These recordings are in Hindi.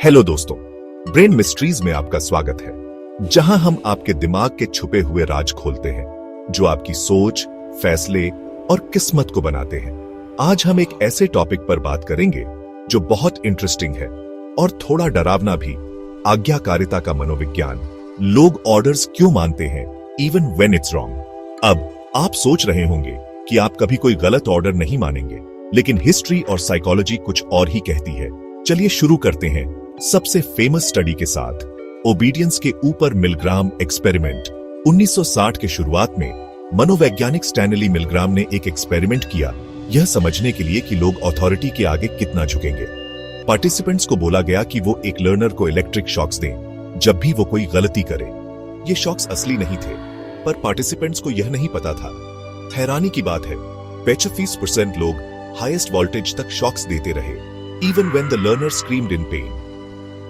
हेलो दोस्तों, ब्रेन मिस्ट्रीज में आपका स्वागत है, जहां हम आपके दिमाग के छुपे हुए राज खोलते हैं, जो आपकी सोच, फैसले और किस्मत को बनाते हैं। आज हम एक ऐसे टॉपिक पर बात करेंगे जो बहुत इंटरेस्टिंग है और थोड़ा डरावना भी, आज्ञाकारिता का मनोविज्ञान। लोग ऑर्डर्स क्यों मानते हैं, इवन व्हेन इट्स रॉन्ग। अब आप सोच रहे होंगे कि आप कभी कोई गलत ऑर्डर नहीं मानेंगे, लेकिन हिस्ट्री और साइकोलॉजी कुछ और ही कहती है। चलिए शुरू करते हैं सबसे फेमस स्टडी के साथ, ओबीडियंस के ऊपर मिलग्राम एक्सपेरिमेंट। 1960 के शुरुआत में मनोवैज्ञानिक स्टैनली मिलग्राम ने एक एक्सपेरिमेंट किया, यह समझने के लिए कि लोग अथॉरिटी के आगे कितना झुकेंगे। पार्टिसिपेंट्स को बोला गया कि वो एक लर्नर को इलेक्ट्रिक शॉक्स दें जब भी वो कोई गलती करे। ये शॉक्स असली नहीं थे, पर पार्टिसिपेंट्स को यह नहीं पता था। हैरानी की बात है, 25% लोग हाईएस्ट वोल्टेज तक शॉक्स देते रहे, even when the learner screamed in pen.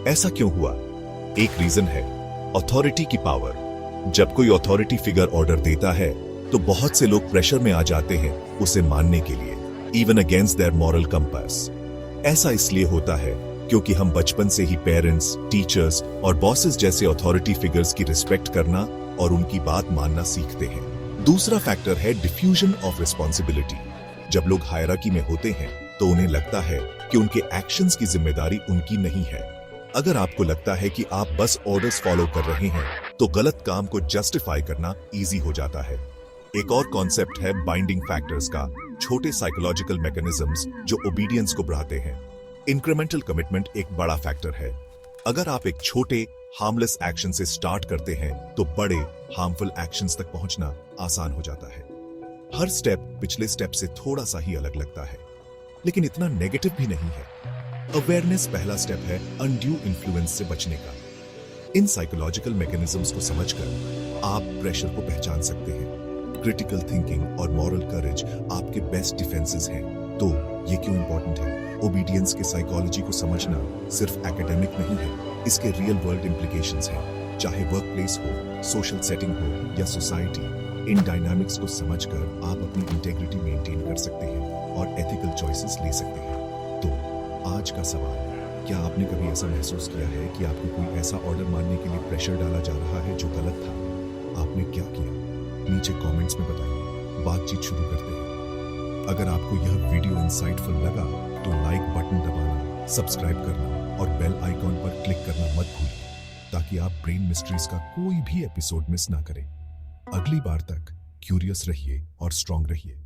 ऐसा क्यों हुआ? एक रीजन है अथॉरिटी की पावर। जब कोई अथॉरिटी फिगर ऑर्डर देता है तो बहुत से लोग प्रेशर में आ जाते हैं उसे मानने के लिए, even against their moral compass. ऐसा इसलिए होता है क्योंकि हम बचपन से ही पेरेंट्स, टीचर्स और बॉसेस जैसे अथॉरिटी फिगर्स की रिस्पेक्ट करना और उनकी बात मानना सीखते हैं। दूसरा फैक्टर है डिफ्यूजन ऑफ रिस्पॉन्सिबिलिटी। जब लोग हायरार्की में होते हैं तो उन्हें लगता है कि उनके एक्शंस की जिम्मेदारी उनकी नहीं है। अगर आपको लगता है कि आप बस ऑर्डर्स फॉलो कर रहे हैं, तो गलत काम को जस्टिफाई करना इजी हो जाता है। एक और कॉन्सेप्ट है बाइंडिंग फैक्टर्स का, छोटे साइकोलॉजिकल मैकेनिज्म्स जो ओबीडियंस को बढ़ाते हैं। इंक्रीमेंटल कमिटमेंट एक बड़ा फैक्टर है। अगर आप एक छोटे हार्मलेस एक्शन से स्टार्ट करते हैं तो बड़े हार्मफुल एक्शंस तक पहुंचना आसान हो जाता है। हर स्टेप पिछले स्टेप से थोड़ा सा ही अलग लगता है, लेकिन इतना नेगेटिव भी नहीं है। अवेयरनेस पहला स्टेप है अनड्यू इन्फ्लुएंस से बचने का। इन साइकोलॉजिकल मैकेनिज्म्स को समझकर आप प्रेशर को पहचान सकते हैं। क्रिटिकल थिंकिंग और मॉरल करेज आपके बेस्ट डिफेंसेस हैं। तो ये क्यों इंपॉर्टेंट है? ओबीडियंस के साइकोलॉजी को समझना सिर्फ एकेडमिक नहीं है, इसके रियल वर्ल्ड इंप्लीकेशंस हैं। चाहे वर्क प्लेस हो, सोशल सेटिंग हो या सोसाइटी, इन डायनामिक्स को समझकर आप अपनी इंटेग्रिटी मेंटेन कर सकते हैं और एथिकल चॉइसेस ले सकते हैं। तो आज का सवाल, क्या आपने कभी ऐसा महसूस किया है कि आपको कोई ऐसा ऑर्डर मानने के लिए प्रेशर डाला जा रहा है जो गलत था? आपने क्या किया? नीचे कमेंट्स में बताइए, बातचीत शुरू करते हैं। अगर आपको यह वीडियो इंसाइटफुल लगा तो लाइक बटन दबाना, सब्सक्राइब करना और बेल आइकॉन पर क्लिक करना मत भूलिए, ताकि आप ब्रेन मिस्ट्रीज का कोई भी एपिसोड मिस ना करें। अगली बार तक क्यूरियस रहिए और स्ट्रांग रहिए।